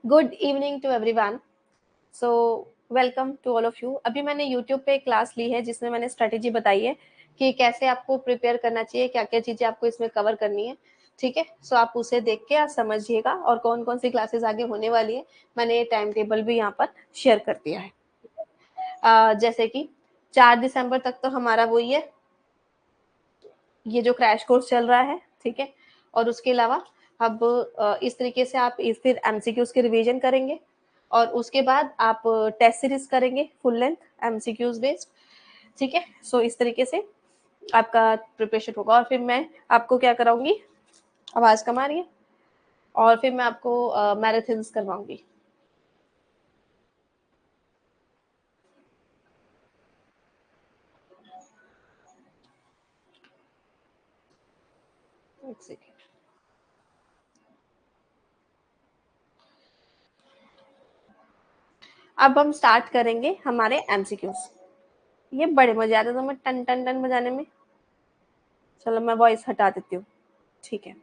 Good evening to everyone. So welcome to all of you. अभी मैंने YouTube पे class ली है जिसमें मैंने स्ट्रेटेजी बताई है कि कैसे आपको प्रिपेयर करना चाहिए, क्या क्या चीज़ें आपको इसमें कवर करनी है। ठीक है, सो आप उसे देख के आप समझिएगा और कौन कौन सी क्लासेस आगे होने वाली है मैंने ये टाइम टेबल भी यहाँ पर शेयर कर दिया है। जैसे कि 4 दिसंबर तक तो हमारा वही है, ये जो क्रैश कोर्स चल रहा है। ठीक है, और उसके अलावा अब इस तरीके से आप इस फिर एमसीक्यूज की रिवीजन करेंगे और उसके बाद आप टेस्ट सीरीज करेंगे फुल लेंथ एमसीक्यूज बेस्ड। ठीक है, सो इस तरीके से आपका प्रिपरेशन होगा और फिर मैं आपको क्या कराऊंगी, आवाज कम आ रही है, और फिर मैं आपको मैराथन्स करवाऊंगी। एक सेकेंड। अब हम स्टार्ट करेंगे हमारे एमसीक्यूज। ये बड़े मजे आते हैं तुम्हें टन टन टन बजाने में। चलो मैं वॉइस हटा देती हूँ। ठीक है,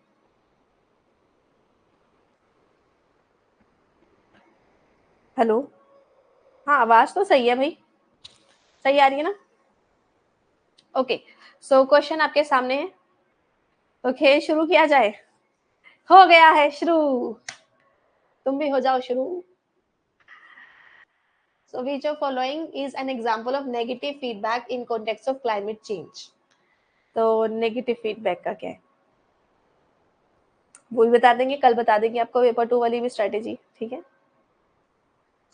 हेलो। हाँ, आवाज तो सही है भाई, सही आ रही है ना? ओके, सो क्वेश्चन आपके सामने है। ओके, शुरू किया जाए। हो गया है शुरू, तुम भी हो जाओ शुरू। So which of following is an example of negative feedback in context of climate change? तो नेगेटिव फीडबैक का क्या है वो भी बता देंगे, कल बता देंगे आपको पेपर 2 वाली भी स्ट्रेटेजी। ठीक है,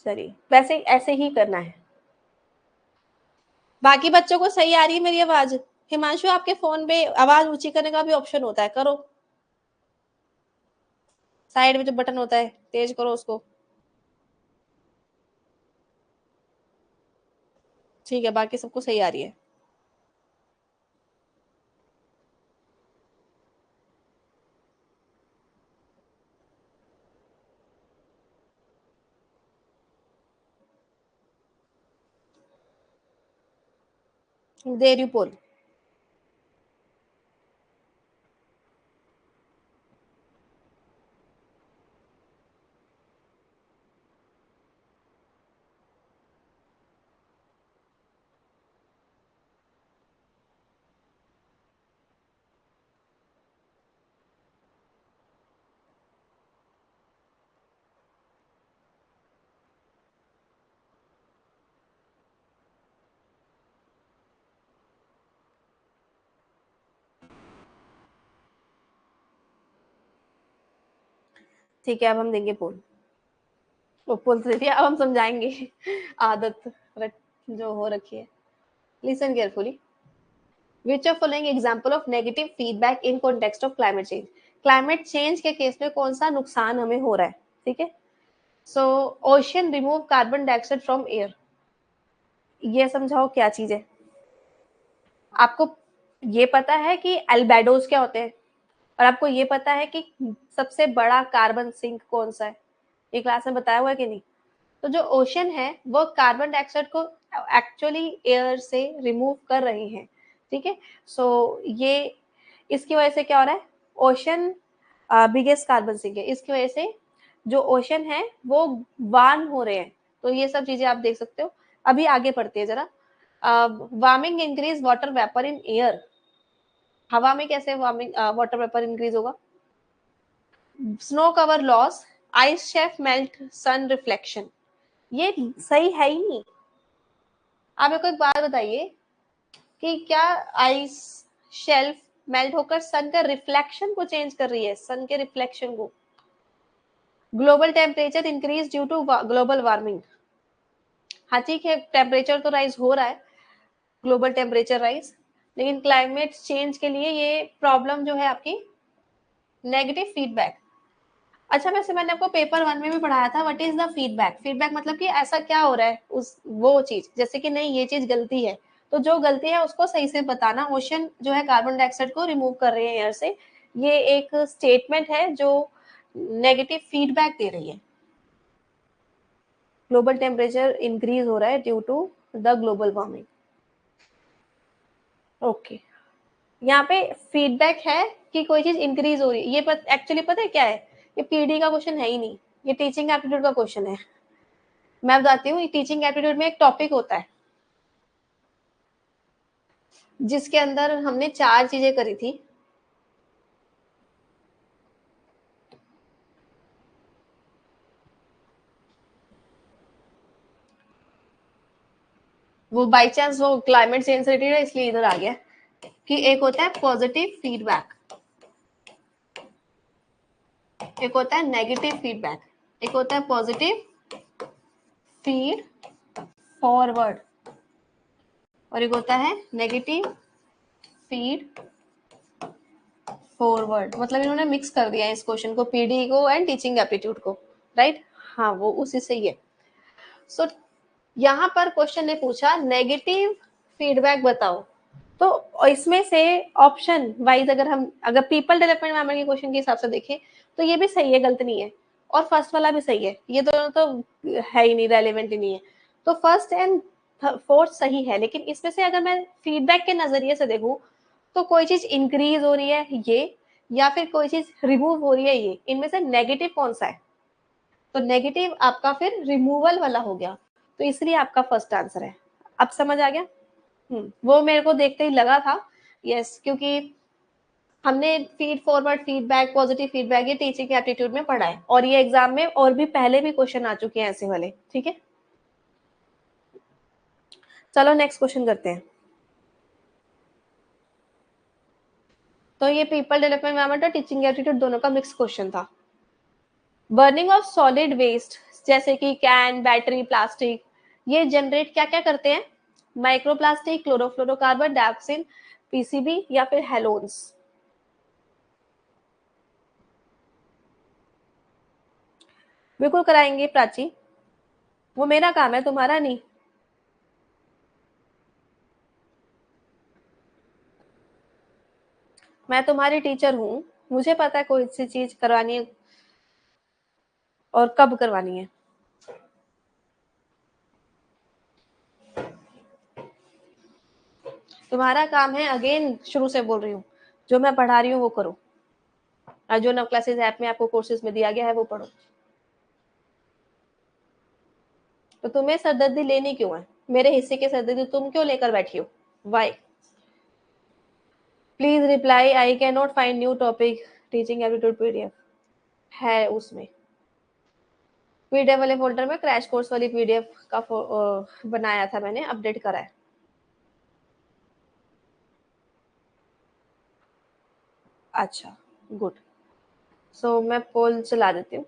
चलिए वैसे ऐसे ही करना है। बाकी बच्चों को सही आ रही है मेरी आवाज? हिमांशु, आपके फोन पे आवाज ऊंची करने का भी ऑप्शन होता है, करो। साइड में जो बटन होता है तेज करो उसको। ठीक है, बाकी सबको सही आ रही है। देर यू पोल। ठीक है, अब हम देंगे पोल। वो पोल तो दे दिया, अब हम समझाएंगे। आदत जो हो रखी है। Listen carefully. Which of following example of negative feedback in context of climate change? Climate change के केस में कौन सा नुकसान हमें हो रहा है? ठीक है, so ocean remove carbon dioxide from air. ये समझाओ क्या चीज है आपको। ये पता है कि एल्बेडोस क्या होते हैं, और आपको ये पता है कि सबसे बड़ा कार्बन सिंक कौन सा है? ये क्लास में बताया हुआ है कि नहीं? तो जो ओशन है वो कार्बन डाइऑक्साइड को एक्चुअली एयर से रिमूव कर रहे हैं। ठीक है, सो ये इसकी वजह से क्या हो रहा है, ओशन बिगेस्ट कार्बन सिंक है, इसकी वजह से जो ओशन है वो वार्म हो रहे हैं। तो ये सब चीजें आप देख सकते हो। अभी आगे पढ़ते हैं जरा। Warming increase water vapour in air. हवा में कैसे वार्मिंग वाटर वेपर इंक्रीज होगा? Snow cover loss, ice shelf melt, sun reflection. ये सही है ही नहीं। आप मेरे को एक बात बताइए कि क्या आइस शेल्फ मेल्ट होकर सन का रिफ्लेक्शन को चेंज कर रही है? सन के रिफ्लेक्शन को। Global temperature increase due to global warming. हाँ ठीक है, टेम्परेचर तो राइज हो रहा है, ग्लोबल टेम्परेचर राइज, लेकिन क्लाइमेट चेंज के लिए ये प्रॉब्लम जो है आपकी नेगेटिव फीडबैक। अच्छा, वैसे मैंने आपको पेपर 1 में भी पढ़ाया था what is the feedback. Feedback मतलब कि ऐसा क्या हो रहा है, उस वो चीज, जैसे कि नहीं ये चीज गलती है, तो जो गलती है उसको सही से बताना। ओशन जो है कार्बन डाइऑक्साइड को रिमूव कर रहे हैं एयर से, ये एक स्टेटमेंट है जो नेगेटिव फीडबैक दे रही है। ग्लोबल टेम्परेचर इंक्रीज हो रहा है due to the global warming. Okay, यहाँ पे फीडबैक है कि कोई चीज इंक्रीज हो रही है। ये एक्चुअली पता है क्या है, ये पीडी का क्वेश्चन है ही नहीं। ये टीचिंग एप्टीट्यूड का क्वेश्चन है। मैं बताती हूँ, टीचिंग एप्टीट्यूड में एक टॉपिक होता है जिसके अंदर हमने 4 चीजें करी थी। वो बाई चांस वो क्लाइमेट चेंज से रिलेटेड है इसलिए इधर आ गया कि एक होता है पॉजिटिव फीडबैक, एक होता है नेगेटिव फीडबैक, एक होता है पॉजिटिव फीड फॉरवर्ड और एक होता है नेगेटिव फीड फॉरवर्ड। मतलब इन्होंने मिक्स कर दिया इस क्वेश्चन को, पीडी को एंड टीचिंग एप्टीट्यूड को, राइट। हाँ वो उसी से ही है। सो यहाँ पर क्वेश्चन ने पूछा नेगेटिव फीडबैक बताओ, तो इसमें से ऑप्शन वाइज अगर पीपल डेवलपमेंट मैनेजमेंट के क्वेश्चन के हिसाब से देखें तो ये भी सही है, गलत नहीं है, और फर्स्ट वाला भी सही है, ये दोनों तो है ही नहीं, रेलिवेंट ही नहीं है। तो फर्स्ट एंड फोर्थ सही है, लेकिन इसमें से अगर मैं फीडबैक के नजरिए से देखूं तो कोई चीज इंक्रीज हो रही है ये, या फिर कोई चीज रिमूव हो रही है ये, इनमें से नेगेटिव कौन सा है? तो नेगेटिव आपका फिर रिमूवल वाला हो गया, तो इसलिए आपका फर्स्ट आंसर है। अब समझ आ गया? वो मेरे को देखते ही लगा था, यस, क्योंकि हमने feed forward feedback positive feedback ये टीचिंग एप्टीट्यूड में पढ़ा है, और ये एग्जाम में और भी पहले भी क्वेश्चन आ चुके हैं ऐसे वाले, ठीक है। चलो नेक्स्ट क्वेश्चन करते हैं। तो ये पीपल डेवलपमेंट एनवायरनमेंट और टीचिंग एप्टीट्यूड दोनों का मिक्स क्वेश्चन था। बर्निंग ऑफ सॉलिड वेस्ट जैसे कि कैन, बैटरी, प्लास्टिक, ये जनरेट क्या क्या करते हैं? माइक्रोप्लास्टिक, क्लोरोफ्लोरोकार्बन डाइऑक्सिन, पीसीबी या फिर हेलोन्स। बिल्कुल कराएंगे प्राची, वो मेरा काम है, तुम्हारा नहीं। मैं तुम्हारी टीचर हूँ, मुझे पता है कोई सी चीज करवानी है और कब करवानी है। तुम्हारा काम है, अगेन शुरू से बोल रही हूँ, जो मैं पढ़ा रही हूँ वो करो, और जो नव क्लासेस ऐप में आपको कोर्सेज में दिया गया है वो पढ़ो। तो तुम्हें सरदर्दी लेनी क्यों है? मेरे हिस्से की सरदर्दी तुम क्यों लेकर बैठी हो? Why? Please reply, I can not find new topic, teaching aptitude PDF है उसमें, पीडीएफ वाले फोल्डर में क्रैश कोर्स वाली पीडीएफ का बनाया था मैंने, अपडेट करा है। अच्छा, गुड। सो मैं पोल चला देती हूँ।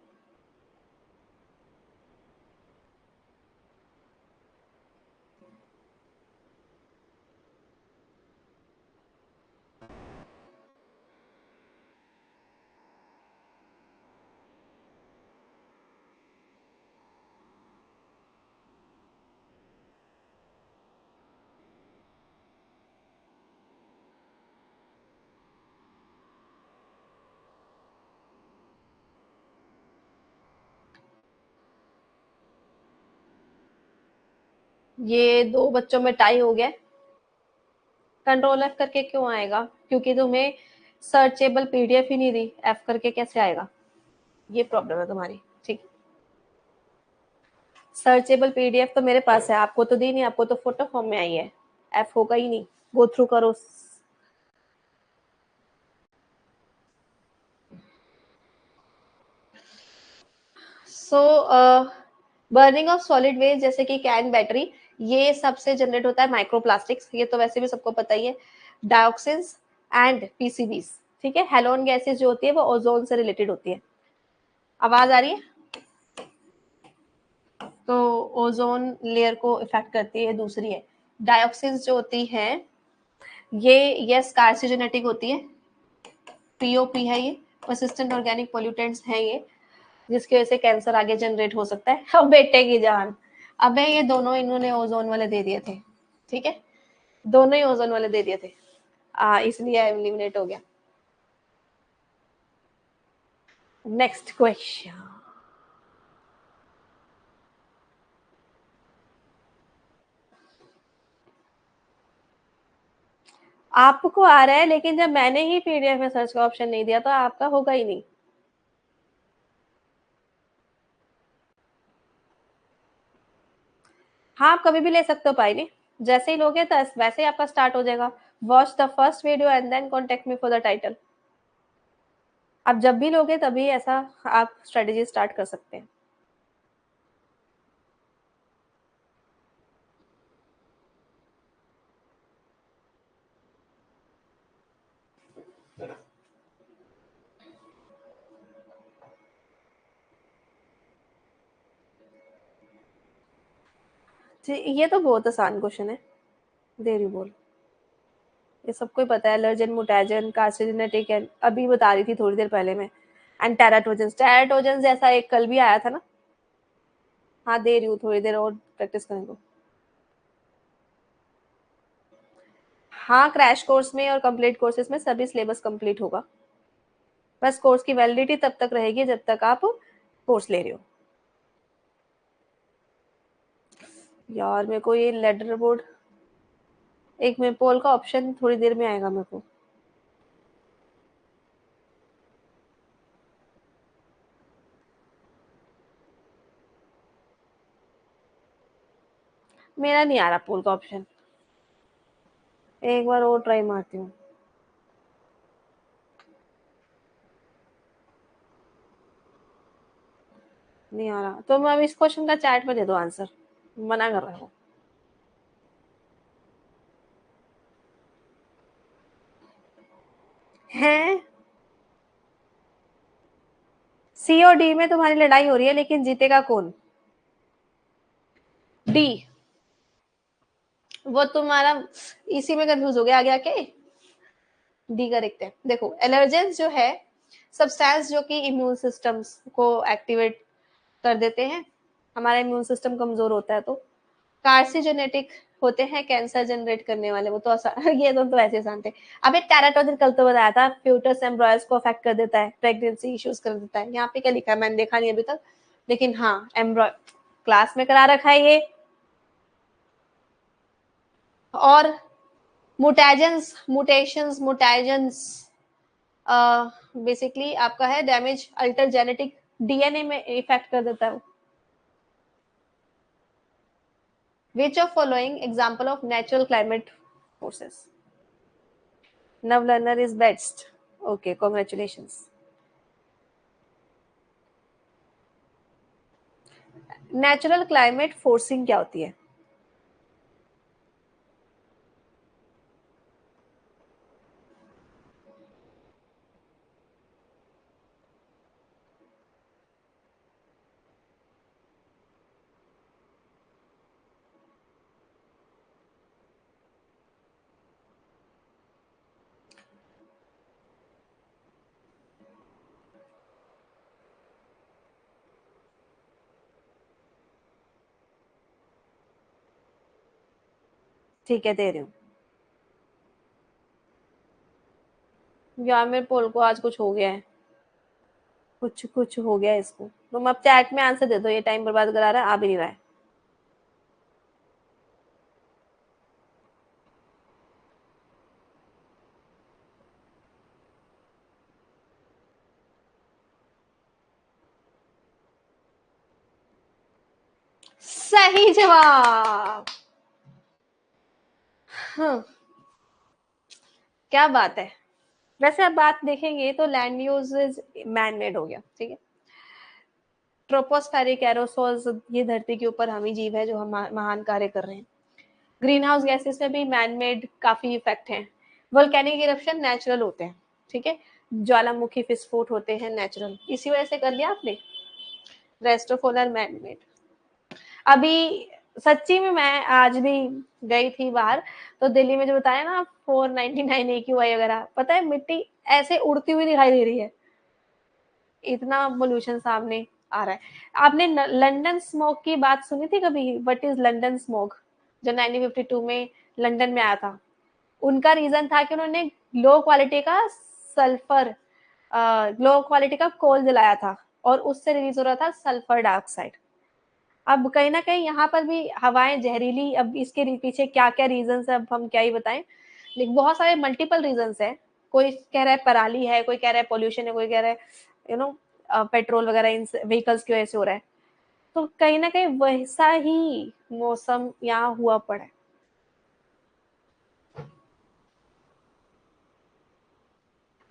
ये 2 बच्चों में टाई हो गया। कंट्रोल एफ करके क्यों आएगा? क्योंकि तुम्हें सर्चेबल पीडीएफ ही नहीं दी, एफ करके कैसे आएगा? ये प्रॉब्लम है तुम्हारी, ठीक। सर्चेबल पीडीएफ तो मेरे पास है, आपको तो दी नहीं, आपको तो फोटो फॉर्म में आई है, एफ होगा ही नहीं। गो थ्रू करो। सो बर्निंग ऑफ सॉलिड वेस्ट जैसे कि कैन, बैटरी, ये सबसे जनरेट होता है माइक्रोप्लास्टिक्स, ये तो वैसे भी सबको पता ही है, डायोक्सिन्स एंड पीसीबीज, ठीक है। हेलोन गैसेस जो होती है वो ओजोन से रिलेटेड होती है। आवाज आ रही है? तो ओजोन लेयर को इफेक्ट करती है। दूसरी है डायोक्सिन्स जो होती है ये यस कार्सिनोजेनेटिक होती है, पीओपी है ये, परसिस्टेंट ऑर्गेनिक पोल्यूटेंट्स हैं ये, जिसकी वजह से कैंसर आगे जनरेट हो सकता है। अब बेटे की जान, अबे ये दोनों इन्होंने ओजोन वाले दे दिए थे, ठीक है, दोनों ही ओजोन वाले दे दिए थे, इसलिए एलिमिनेट हो गया। Next question. आपको आ रहा है, लेकिन जब मैंने ही पीडीएफ में सर्च का ऑप्शन नहीं दिया तो आपका होगा ही नहीं। हाँ, आप कभी भी ले सकते हो पायली, जैसे ही लोगे तो वैसे ही आपका स्टार्ट हो जाएगा। Watch the first video and then contact me for the title. आप जब भी लोगे तभी ऐसा आप स्ट्रेटेजी स्टार्ट कर सकते हैं। ये तो बहुत आसान क्वेश्चन है, दे रही बोल, ये सबको ही पता है। एलर्जन, मुटाजन, कार्सिनोजेनेटिक एंड अभी बता रही थी थोड़ी देर पहले मैं। एंड टेराटोजन, टेराटोजन जैसा एक कल भी आया था ना। हाँ दे रही हूँ, थोड़ी देर और प्रैक्टिस करने को। हाँ, क्रैश कोर्स में और कंप्लीट कोर्सेज में सभी सिलेबस कंप्लीट होगा। बस कोर्स की वैलिडिटी तब तक रहेगी जब तक आप कोर्स ले रहे हो। यार मेरे को ये लेटर बोर्ड, एक में पोल का ऑप्शन थोड़ी देर में आएगा मेरे को। मेरा नहीं आ रहा पोल का ऑप्शन, एक बार और ट्राई मारती हूँ। नहीं आ रहा तो मैं अब इस क्वेश्चन का चैट में दे दो आंसर, मना कर रहा हूँ। हैं, सी और डी में तुम्हारी लड़ाई हो रही है, लेकिन जीतेगा कौन? डी। वो तुम्हारा इसी में कंफ्यूज हो गया आगे आके। डी करेक्ट है। देखो, एलर्जेंस जो है सब्सटेंस जो कि इम्यून सिस्टम्स को एक्टिवेट कर देते हैं, हमारा इम्यून सिस्टम कमजोर होता है तो। कार्सिजेनेटिक होते हैं, कैंसर जनरेट करने वाले, वो तो ये तो ऐसे आसान थे। अब एक टेराटोजन कल तो बताया था, फ्यूटस एम्ब्रॉयस को अफेक्ट कर देता है, प्रेगनेंसी इश्यूज कर देता है। यहाँ पे क्या लिखा है मैंने देखा नहीं अभी तक, लेकिन हाँ एम्ब्रॉय क्लास में करा रखा है ये। और मुटेशंस बेसिकली आपका है डैमेज, अल्टर जेनेटिक डीएनए में इफेक्ट कर देता है। Which of following example of natural climate forces? Now learner is best. Okay, congratulations. Natural climate forcing क्या होती है? ठीक है, दे रही हूँ। यार मेरे पोल को आज कुछ हो गया है, कुछ कुछ हो गया है इसको। तुम अब चैट में आंसर दे दो, ये टाइम बर्बाद करा रहा है, आ भी नहीं रहा है। सही जवाब। हाँ, क्या बात है। वैसे अब बात देखेंगे तो लैंड यूज मैन मेड हो गया, ठीक है। ट्रोपोस्फेरिक एरोसोल्स, ये धरती के ऊपर हम ही जीव है जो हम महान कार्य कर रहे हैं। ग्रीन हाउस गैसेस में भी मैन मेड काफी इफेक्ट हैं। वोल्केनिक इरप्शन नेचुरल होते हैं, ठीक है। ज्वालामुखी विस्फोट होते हैं नेचुरल, इसी वजह से कर लिया आपने। Rest of all are man made. अभी सच्ची में मैं आज भी गई थी बाहर, तो दिल्ली में जो बताया ना 499 AQI वगैरह, पता है मिट्टी ऐसे उड़ती हुई दिखाई दे रही है, इतना पोल्यूशन सामने आ रहा है। आपने लंदन स्मोक की बात सुनी थी कभी? What is London smoke? जो 1952 में लंदन में आया था, उनका रीजन था कि उन्होंने लो क्वालिटी का सल्फर, लो क्वालिटी का कोल जलाया था, और उससे रिलीज हो रहा था सल्फर डाइऑक्साइड। अब कहीं ना कहीं यहाँ पर भी हवाएं जहरीली, अब इसके पीछे क्या क्या रीजन है अब हम क्या ही बताएं, लेकिन बहुत सारे मल्टीपल रीजन है। कोई कह रहा है पराली है, कोई कह रहा है पोल्यूशन है, कोई कह रहा है पेट्रोल वगैरह इन व्हीकल्स की वजह से हो रहा है। तो कहीं ना कहीं वैसा ही मौसम यहाँ हुआ पड़ा है।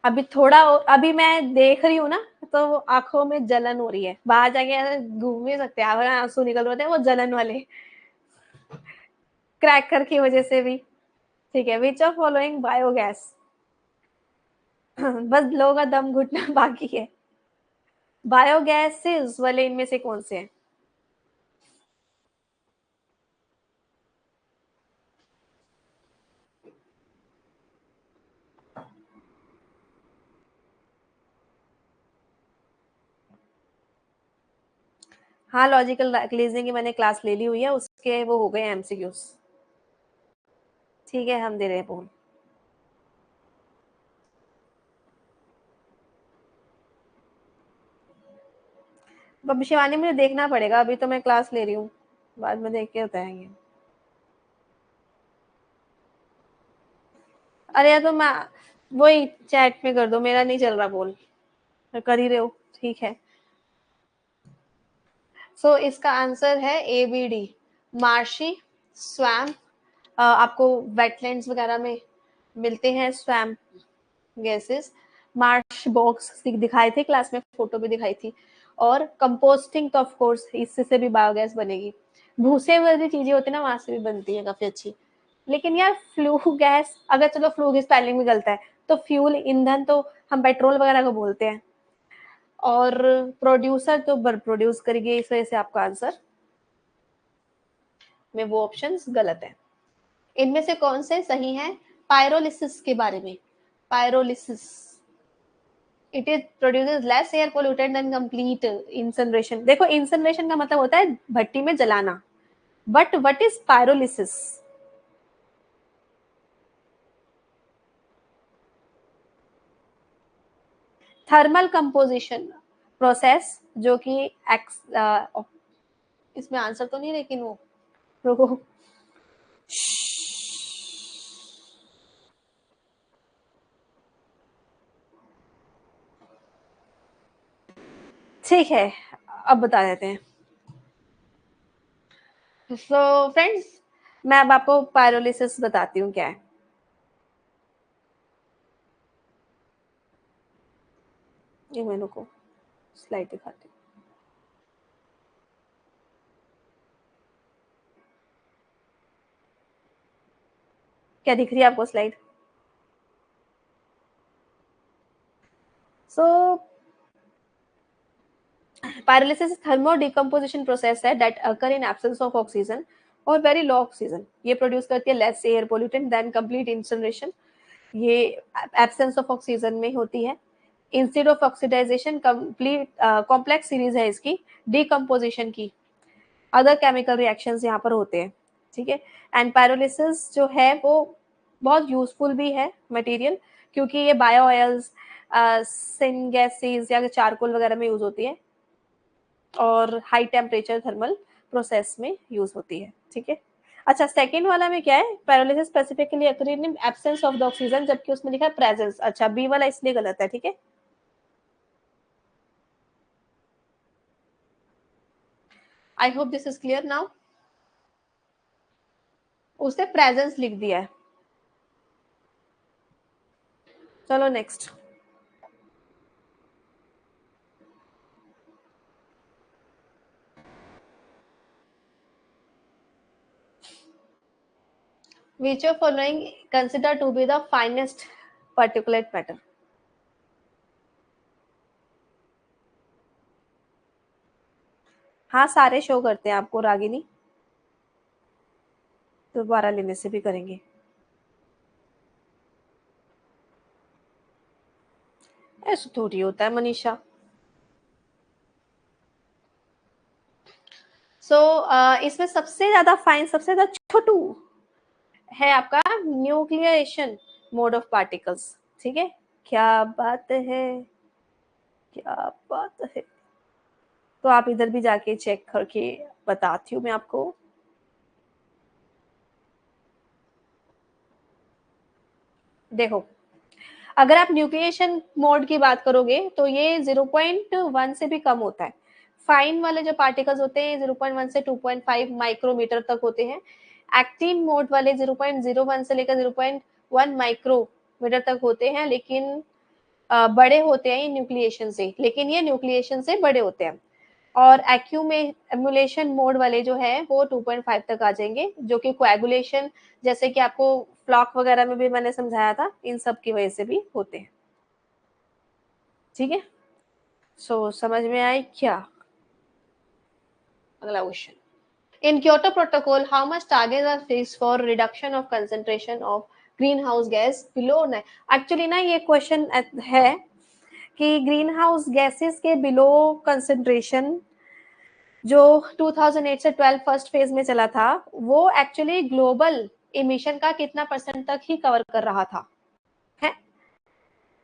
अभी थोड़ा अभी मैं देख रही हूँ ना, तो आंखों में जलन हो रही है, बाहर जाके ऐसे घूम नहीं सकते, अगर आंसू निकल रहे हैं वो जलन वाले, क्रैकर की वजह से भी। ठीक है, विच ऑफ फॉलोइंग बायोगैस बस लोगों का दम घुटना बाकी है। बायोगैसेस वाले इनमें से कौन से हैं? हाँ, लॉजिकल रीजनिंग की मैंने क्लास ले ली हुई है, उसके वो हो गए एमसीक्यूज। ठीक है, हम दे रहे हैं फोन। अब शिवानी मुझे देखना पड़ेगा, अभी तो मैं क्लास ले रही हूँ, बाद में देख के बताएंगे। अरे यार, तो मैं वही चैट में कर दो, मेरा नहीं चल रहा बोल, कर ही रहे हो। ठीक है, सो इसका आंसर है A B D, marshy, swamp. आपको वेटलैंड्स वगैरह में मिलते हैं स्वैम्प गैसेस। मार्श बॉक्स दिखाए थे क्लास में, फोटो भी दिखाई थी। और कंपोस्टिंग तो ऑफ कोर्स इससे से भी बायोगैस बनेगी। भूसे वाली चीजें होती है ना, वहां से भी बनती है काफी अच्छी। लेकिन यार फ्लू गैस, अगर चलो फ्लू की स्पेलिंग भी गलत है, तो फ्यूल ईंधन तो हम पेट्रोल वगैरह को बोलते हैं, और प्रोड्यूसर तो बर प्रोड्यूस करेगी, इस वजह से आपका आंसर में वो ऑप्शंस गलत है। इनमें से कौन से सही है? पायरोलिसिस के बारे में, pyrolysis, it is produces less air pollutant than complete incineration. देखो, इंसनरेशन का मतलब होता है भट्टी में जलाना, but what is pyrolysis? Thermal composition process, जो कि इसमें आंसर तो नहीं, लेकिन वो रुको, ठीक है, अब बता देते हैं। सो फ्रेंड्स, मैं अब आपको पायरोलिसिस बताती हूँ क्या है। ये मेनू को स्लाइड दिखाती हूँ। क्या दिख रही है आपको slide? So pyrolysis is thermodecomposition process है that occur in absence of oxygen और very low oxygen। ये प्रोड्यूस करती है less air pollutant than complete incineration। ये absence of oxygen में होती है। Instead of oxidisation, complete complex series है इसकी, डिकम्पोजिशन की, अदर केमिकल रिएक्शंस यहाँ पर होते हैं। ठीक है, एंड पायरोलिसिस जो है वो बहुत यूजफुल भी है मटेरियल, क्योंकि ये बायो ऑयल्स, सिनगैसेस या चारकोल वगैरह में यूज होती है, और हाई टेम्परेचर थर्मल प्रोसेस में यूज होती है। ठीक है, अच्छा, सेकेंड वाला में क्या है? Paralysis specifically occur in absence of the oxygen, जबकि उसमें लिखा है प्रेजेंस। अच्छा, बी वाला इसलिए गलत है। ठीक है, I hope this is clear now. उसने प्रेजेंस लिख दिया है। चलो next. Which of following considered to be the finest particulate matter? हाँ, सारे शो करते हैं आपको रागिनी, दोबारा लेने से भी करेंगे। ऐसा थोड़ी होता है मनीषा। इसमें सबसे ज्यादा फाइन, सबसे ज्यादा छोटू है आपका न्यूक्लियरेशन मोड ऑफ पार्टिकल्स। ठीक है, क्या बात है, क्या बात है। तो आप इधर भी जाके चेक करके बताती हूँ मैं आपको। देखो, अगर आप न्यूक्लिएशन मोड की बात करोगे तो ये 0.1 से भी कम होता है। फाइन वाले जो पार्टिकल्स होते हैं 0.1 से 2.5 माइक्रोमीटर तक होते हैं। एक्टिन मोड वाले 0.01 से लेकर 0.1 माइक्रोमीटर तक होते हैं, लेकिन बड़े होते हैं न्यूक्लिएशन से, लेकिन ये न्यूक्लिएशन से बड़े होते हैं। और एक्यूमुलेशन मोड वाले जो है वो 2.5 तक आ जाएंगे, जो कि कोएगुलेशन, जैसे कि आपको फ्लॉक वगैरह में भी मैंने समझाया था, इन सब की वजह से भी होते हैं। ठीक है, सो समझ में आए क्या? अगला question, in Kyoto Protocol, how much targets are fixed for reduction of concentration of greenhouse gas below 9? Actually ना ये क्वेश्चन है कि ग्रीन हाउस गैसेस के बिलो कंसेंट्रेशन जो 2008 से 12 फर्स्ट फेज में चला था, वो एक्चुअली ग्लोबल इमिशन का कितना परसेंट तक ही कवर कर रहा था? है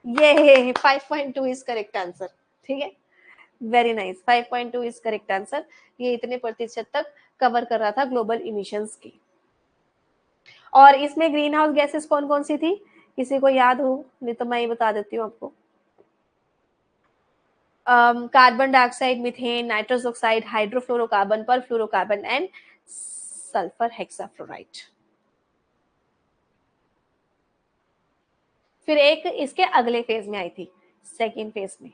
ये 5.2 इज करेक्ट आंसर। ठीक है, very nice, 5.2 is correct answer. ये इतने प्रतिशत तक कवर कर रहा था ग्लोबल इमिशंस की। और इसमें ग्रीन हाउस गैसेस कौन कौन सी थी, किसी को याद हो? नहीं तो मैं ये बता देती हूँ आपको। Carbon dioxide, methane, nitrous oxide, hydrofluorocarbon, perfluorocarbon and sulphur hexafluoride. फिर एक इसके अगले फेज में आई थी, सेकेंड फेज में,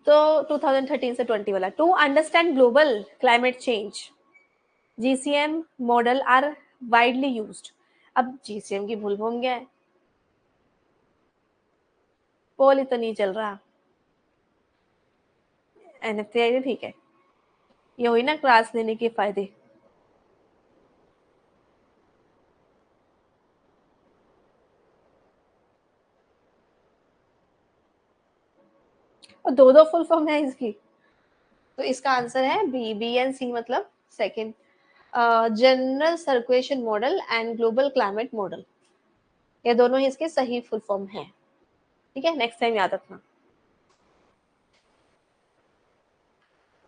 तो 2013 से 20 वाला। To understand global climate change GCM model are widely used. अब जीसीएम की भूल भूल गया है, पोल ही तो नहीं चल रहा। एनएफटी आईडी ठीक है, ये हुई ना क्लास लेने के फायदे। और दो दो फुल फॉर्म है इसकी, तो इसका आंसर है बी, बी एंड सी मतलब second, general circulation model and global climate model. ये दोनों ही इसके सही फुल फॉर्म है। ठीक है, नेक्स्ट टाइम याद रखना।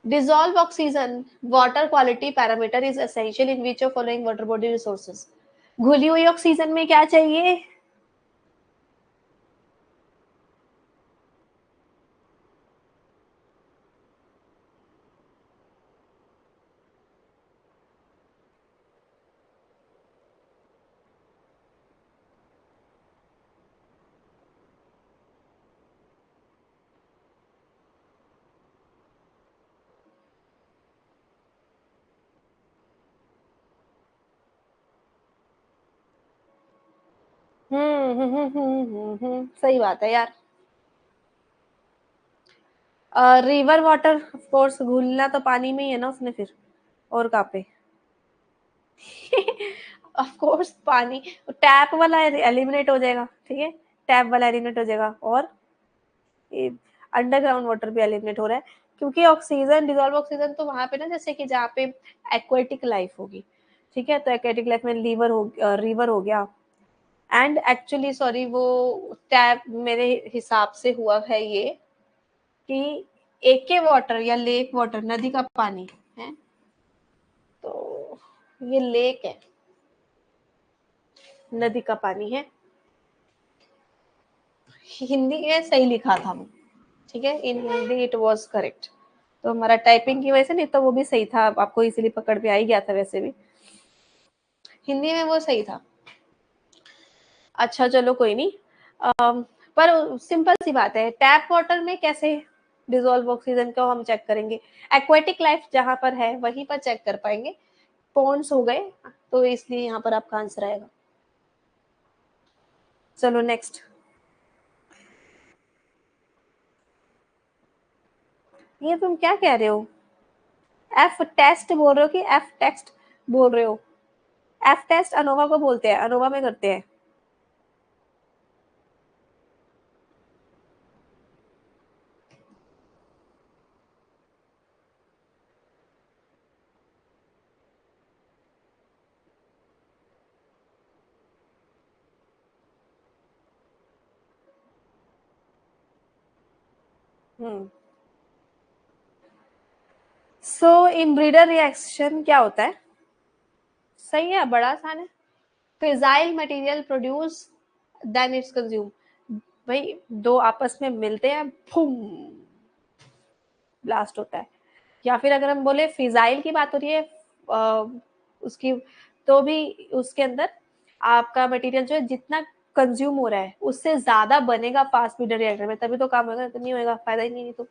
dissolve oxygen water quality parameter is essential in which of following water body resources? घुली हुई ऑक्सीजन में क्या चाहिए? सही बात है यार। रिवर वाटर ऑफ कोर्स, घुलना तो पानी में ही है ना उसने, फिर और कहाँ पे? ऑफ कोर्स पानी। टैप वाला एलिमिनेट हो जाएगा, ठीक है, टैप वाला एलिमिनेट हो जाएगा, और अंडरग्राउंड वाटर भी एलिमिनेट हो रहा है, क्योंकि ऑक्सीजन, डिजॉल्व ऑक्सीजन तो वहां पे ना, जैसे कि जहाँ पे एक्वेटिक लाइफ होगी, ठीक है, तो एक्वेटिक लाइफ में रिवर हो गया। एंड एक्चुअली सॉरी, वो टैप मेरे हिसाब से हुआ है ये कि एके वाटर या लेक वाटर, नदी का पानी है, तो ये लेक है, नदी का पानी है। हिंदी में सही लिखा था वो, ठीक है, इन हिंदी इट वाज करेक्ट। तो हमारा टाइपिंग की वजह से, नहीं तो वो भी सही था, आपको इसीलिए पकड़ में आ ही गया था वैसे भी, हिंदी में वो सही था। अच्छा चलो कोई नहीं, पर सिंपल सी बात है, टैप वाटर में कैसे डिजोल्व ऑक्सीजन को हम चेक करेंगे? एक्वेटिक लाइफ जहां पर है वहीं पर चेक कर पाएंगे, पॉन्ड्स हो गए, तो इसलिए यहाँ पर आपका आंसर आएगा। चलो नेक्स्ट, ये तुम क्या कह रहे हो? एफ टेस्ट बोल रहे हो कि एफ टेक्स्ट बोल रहे हो? एफ टेस्ट अनोवा को बोलते हैं, अनोवा में करते हैं। सो इनब्रीडर रिएक्शन क्या होता है? सही है, बड़ा आसान है। Fissile material produce than it's consume. भाई दो आपस में मिलते हैं, फूम, ब्लास्ट होता है। या फिर अगर हम बोले फिजाइल की बात हो रही है उसकी, तो भी उसके अंदर आपका मटेरियल जो है जितना कंज्यूम हो रहा है उससे ज्यादा बनेगा फास्ट ब्रीडर रिएक्टर में, तभी तो काम होगा, तो नहीं होगा, फायदा ही नहीं। तो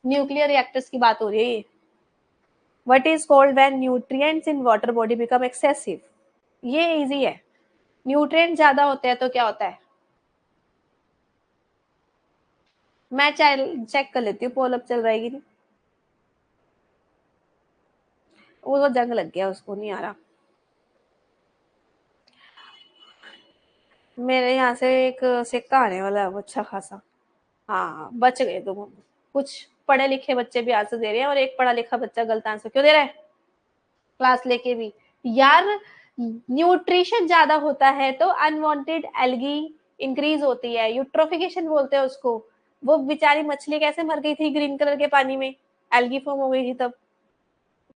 न्यूक्लियर रिएक्टर्स की बात हो रही है। What is called when nutrients in water body become excessive? ये इजी है, न्यूट्रिएंट ज्यादा होते हैं तो क्या होता है? मैं चेक कर लेती हूँ, पोल अप चल रहेगी नहीं, वो जंग लग गया, उसको नहीं आ रहा। मेरे यहाँ से एक सिक्का आने वाला है, वो अच्छा खासा। हाँ बच गए तुम। कुछ पढ़े लिखे बच्चे भी आंसर दे रहे हैं और एक पढ़ा लिखा बच्चा गलत आंसर क्यों दे रहा है क्लास लेके भी? यार न्यूट्रिशन ज्यादा होता है तो अनवांटेड एल्गी इंक्रीज होती है, यूट्रोफिकेशन बोलते हैं उसको। वो बेचारी मछली कैसे मर गई थी ग्रीन कलर के पानी में, एल्गी फॉर्म हो गई थी तब।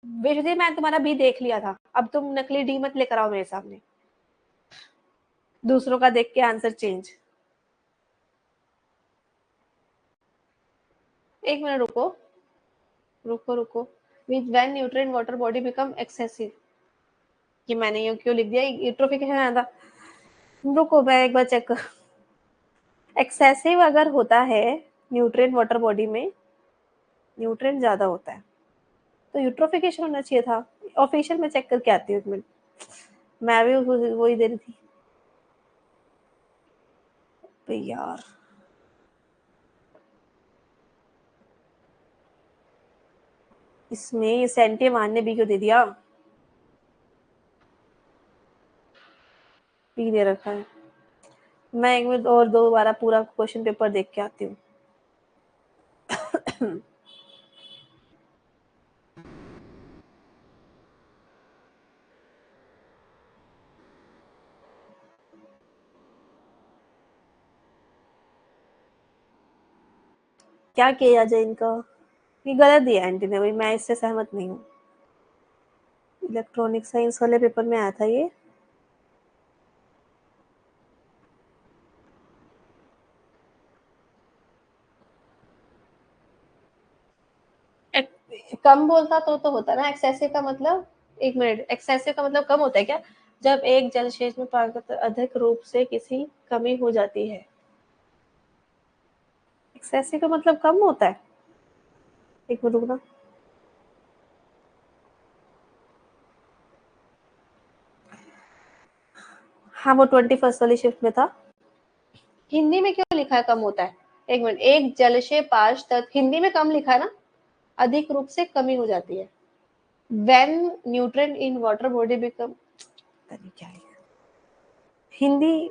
बेशुदी मैं तुम्हारा भी देख लिया था, अब तुम नकली डी मत लेकर आओ मेरे सामने, दूसरों का देख के आंसर चेंज। एक मिनट रुको, रुको रुको। विच when nutrient water body become excessive, ये मैंने ये क्यों लिख दिया, यूट्रोफिकेशन आया था। रुको मैं एक बार चेक कर। एक्सेसिव अगर होता है न्यूट्रिएंट वाटर बॉडी में, न्यूट्रिएंट ज्यादा होता है तो यूट्रोफिकेशन होना चाहिए था। ऑफिशियल में चेक करके आती हूँ एक मिनट, मैं भी वही दे रही थी यार। इसमें सेंटी ने बी क्यों दे दिया? बी दे रखा है। मैं एक मिनट और दोबारा पूरा क्वेश्चन पेपर देख के आती हूँ। क्या किया जाए इनका? ये गलत दिया आंटी ने भाई, मैं इससे सहमत नहीं हूँ। इलेक्ट्रॉनिक साइंस वाले पेपर में आया था ये। कम बोलता तो होता ना एक्सेसिव का मतलब। एक मिनट, एक्सेसिव का मतलब कम होता है क्या? जब एक जल क्षेत्र में पानी का अधिक रूप से किसी कमी हो जाती है, एक्सेसिव का मतलब कम होता है। एक मिनट रुकना। हाँ वो 21st वाली शिफ्ट में था। हिंदी में क्यों लिखा है कम होता है? एक मिनट, एक जलशय पाश तक हिंदी में कम लिखा है ना, अधिक रूप से कमी हो जाती है। When nutrient in water body become, क्या है हिंदी?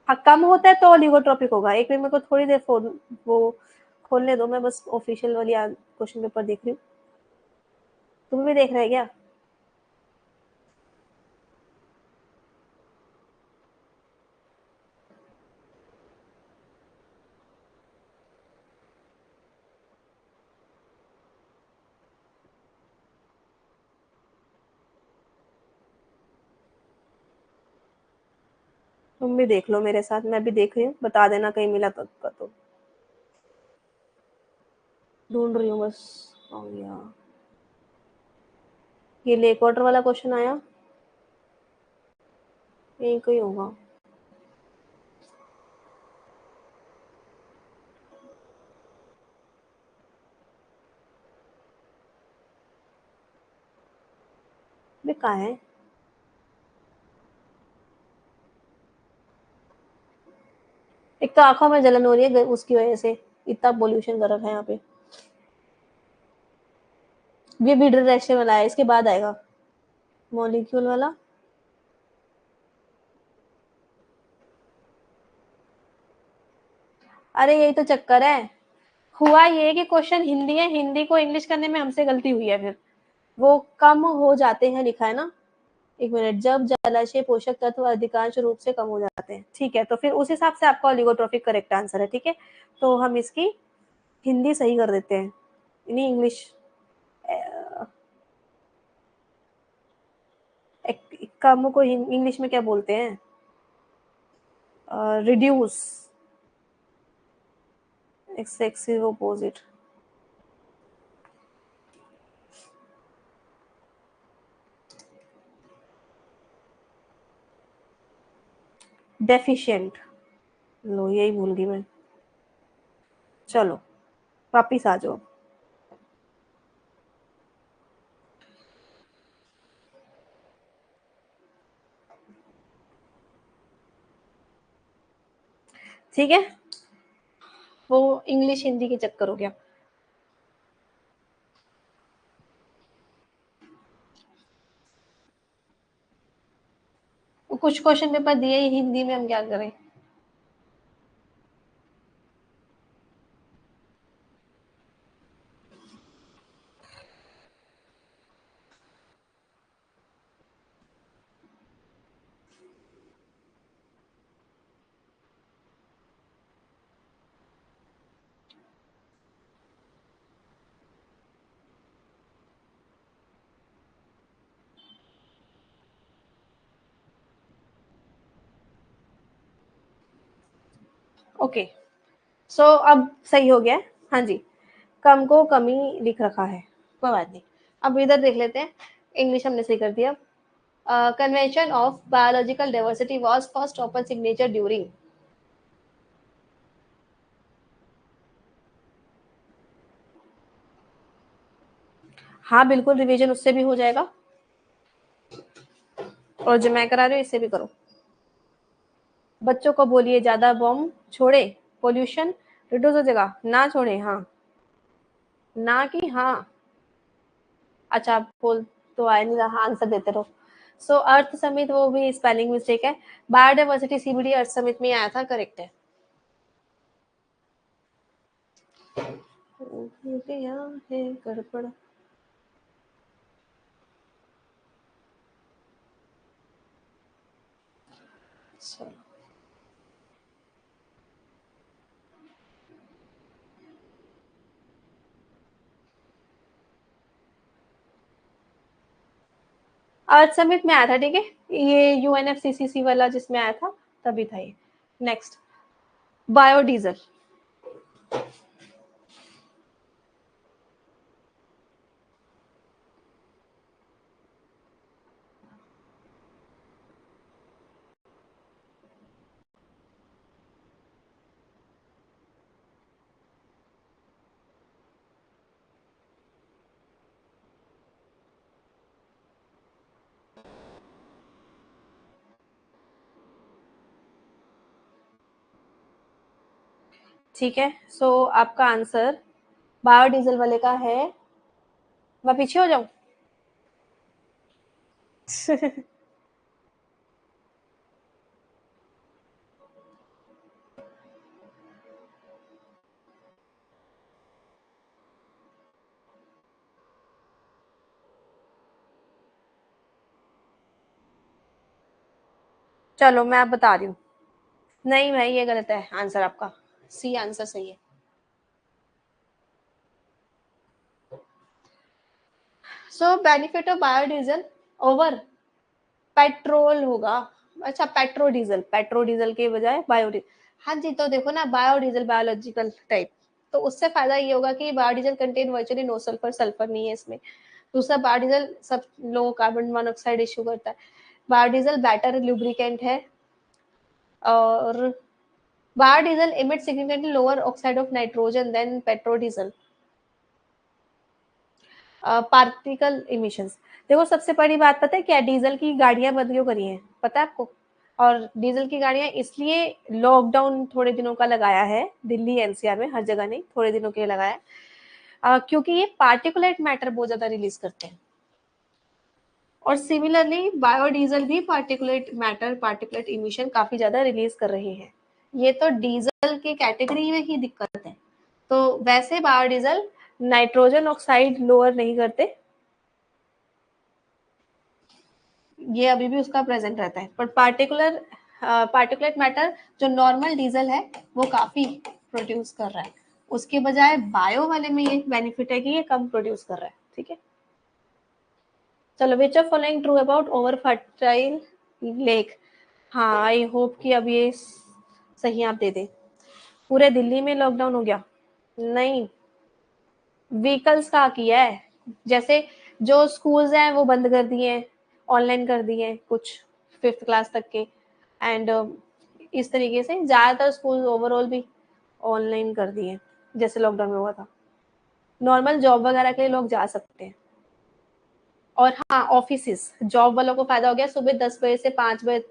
हाँ कम होता है तो ओलिगोट्रॉपिक होगा। एक मिनट मेरे को थोड़ी देर फोन वो खोलने दो, मैं बस ऑफिशियल वाली क्वेश्चन पेपर देख रही हूँ। तुम भी देख रहे क्या? तुम भी देख लो मेरे साथ, मैं भी देख रही हूँ, बता देना कहीं मिला तो। ढूंढ रही हूँ बस। आ गया, ये लेक वाटर वाला क्वेश्चन आया, यही कोई होगा। ये कहाँ है? एक तो आंखों में जलन हो रही है उसकी वजह से, इतना पोल्यूशन कर रखा है यहाँ पे। ये बीडर रेशे वाला है, इसके बाद आएगा मॉलिक्यूल वाला। अरे यही तो चक्कर है। हुआ ये कि क्वेश्चन हिंदी है, हिंदी को इंग्लिश करने में हमसे गलती हुई है, फिर वो कम हो जाते हैं लिखा है ना। एक मिनट, जब जलाशय पोषक तत्व अधिकांश रूप से कम हो जाते हैं, ठीक है, तो फिर उस हिसाब से आपका ओलिगोट्रॉफिक करेक्ट आंसर है, ठीक है। तो हम इसकी हिंदी सही कर देते हैं, नहीं इंग्लिश। कम को इंग्लिश में क्या बोलते हैं? Reduce. X axis opposite, deficient, लो यही भूल गई मैं। चलो वापिस आ जाओ। ठीक है, वो इंग्लिश हिंदी के चक्कर हो गया। वो कुछ क्वेश्चन पेपर दिए ही हिंदी में, हम क्या करें। ओके, सो अब सही हो गया है। हाँ जी, कम को कमी लिख रखा है, कोई बात नहीं। अब इधर देख लेते हैं, इंग्लिश हमने सही कर दिया। Convention of biological diversity was first open signature during. हाँ बिल्कुल, रिवीजन उससे भी हो जाएगा, और जो मैं करा रही हूँ इससे भी करो। बच्चों को बोलिए ज्यादा बॉम्ब छोड़े, पोल्यूशन रिड्यूस हो जाएगा, ना छोड़े, हाँ ना कि हाँ। अच्छा आप बोल तो आया नहीं रहा, आंसर देते रहो। सो अर्थ समिट, वो भी स्पेलिंग मिस्टेक है, बायोडाइवर्सिटी सीबीडी अर्थ समिट में आया था, करेक्ट है। हो गया है गड़बड़। चलो अर्थ समिट में आया था, ठीक है, ये यूएनएफसीसीसी वाला जिसमें आया था, तभी था ये। Next, biodiesel. ठीक है, सो आपका आंसर बायोडीजल वाले का है। मैं पीछे हो जाऊं? चलो मैं अब बता रही हूँ। नहीं भाई, ये गलत है आंसर आपका, सी आंसर सही है। सो benefit of biodiesel over petrol होगा। अच्छा, पेट्रोडीजल, पेट्रोडीजल के बजाय बायोडीजल। हाँ जी, तो देखो ना, बायोडीजल बायोलॉजिकल टाइप, तो उससे फायदा ये होगा कि biodiesel contain virtually no sulphur, sulphur नहीं है इसमें। दूसरा, बायोडीजल सब लोगों कार्बन मोनोऑक्साइड इश्यू करता है। बायोडीजल बेटर लुब्रिकेंट है। और biodiesel emits significantly lower oxide of nitrogen than petrodiesel particle emissions. देखो सबसे बड़ी बात पता है क्या, डीजल की गाड़ियां बंद क्यों करी हैं पता है आपको? और डीजल की गाड़ियां इसलिए लॉकडाउन थोड़े दिनों का लगाया है, दिल्ली एनसीआर में, हर जगह नहीं, थोड़े दिनों के लिए लगाया है, क्योंकि ये पार्टिकुलेट मैटर बहुत ज्यादा रिलीज करते हैं। और सिमिलरली बायोडीजल भी पार्टिकुलेट मैटर, पार्टिकुलेट इमिशन काफी ज्यादा रिलीज कर रहे हैं। ये तो डीजल की कैटेगरी में ही दिक्कत है। तो वैसे बायोडीजल नाइट्रोजन ऑक्साइड लोअर नहीं करते, ये अभी भी उसका प्रेजेंट रहता है, पर पार्टिकुलेट मैटर जो नॉर्मल डीजल है वो काफी प्रोड्यूस कर रहा है, उसके बजाय बायो वाले में ये बेनिफिट है कि ये कम प्रोड्यूस कर रहा है। ठीक है, चलो, विच of following true about over fertile lake. हाँ, आई होप कि अब ये सही आप दे दे। पूरे दिल्ली में लॉकडाउन हो गया। नहीं, व्हीकल्स का किया है। जैसे जो स्कूल्स हैं वो बंद कर दिए हैं, ऑनलाइन कर दिए हैं कुछ 5th क्लास तक के, एंड इस तरीके से ज़्यादातर स्कूल ओवरऑल भी ऑनलाइन कर दिए हैं, जैसे लॉकडाउन में हुआ था। नॉर्मल जॉब वगैरह के लिए लोग जा सकते हैं। और हाँ, ऑफिसेस जॉब वालों को फायदा हो गया, सुबह 10 बजे से 5 बजे,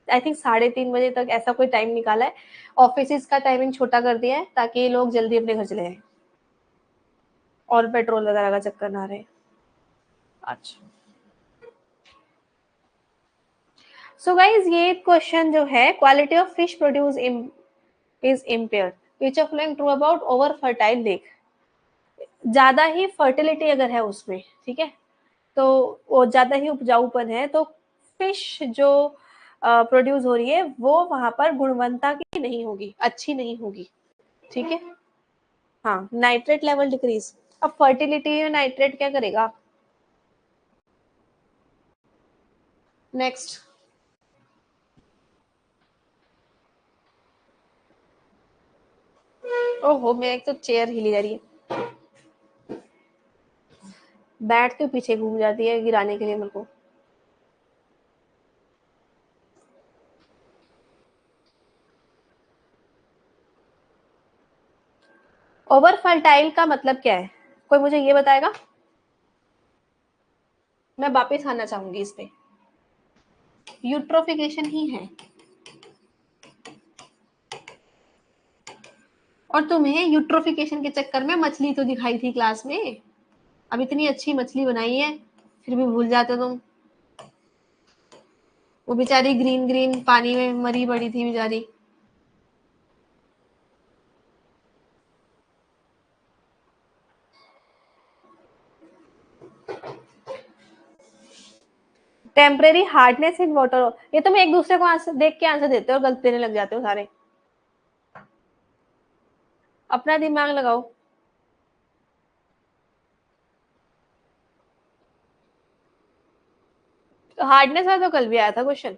आई थिंक 3:30 बजे तक ऐसा कोई टाइम निकाला है। ऑफिसेस का टाइमिंग छोटा कर दिया है ताकि लोग जल्दी अपने घर चले जाएं और पेट्रोल वगैरह का चक्कर ना रहे। अच्छा, सो गाइज ये क्वेश्चन जो है, quality of fish produce is impaired, which of following true about over fertile lake. ज्यादा ही फर्टिलिटी अगर है उसमें, ठीक है, तो वो ज्यादा ही उपजाऊपन है, तो फिश जो प्रोड्यूस हो रही है वो वहां पर गुणवत्ता की नहीं होगी, अच्छी नहीं होगी। ठीक है, हाँ, नाइट्रेट लेवल डिक्रीज। अब फर्टिलिटी में नाइट्रेट क्या करेगा? नेक्स्ट। ओहो, मेरे एक तो चेयर हिली जा रही है, बैठ के पीछे घूम जाती है गिराने के लिए मेरे को। ओवर फर्टाइल का मतलब क्या है, कोई मुझे ये बताएगा? मैं वापिस आना चाहूंगी इस पे। यूट्रोफिकेशन ही है। और तुम्हें यूट्रोफिकेशन के चक्कर में मछली तो दिखाई थी क्लास में। अब इतनी अच्छी मछली बनाई है, फिर भी भूल जाते तुम। वो बेचारी ग्रीन ग्रीन पानी में मरी पड़ी थी बेचारी। Temporary hardness in water. ये तुम एक दूसरे को आंसर देख के आंसर देते हो और गलत देने लग जाते हो सारे। अपना दिमाग लगाओ। तो हार्डनेस का तो कल भी आया था क्वेश्चन।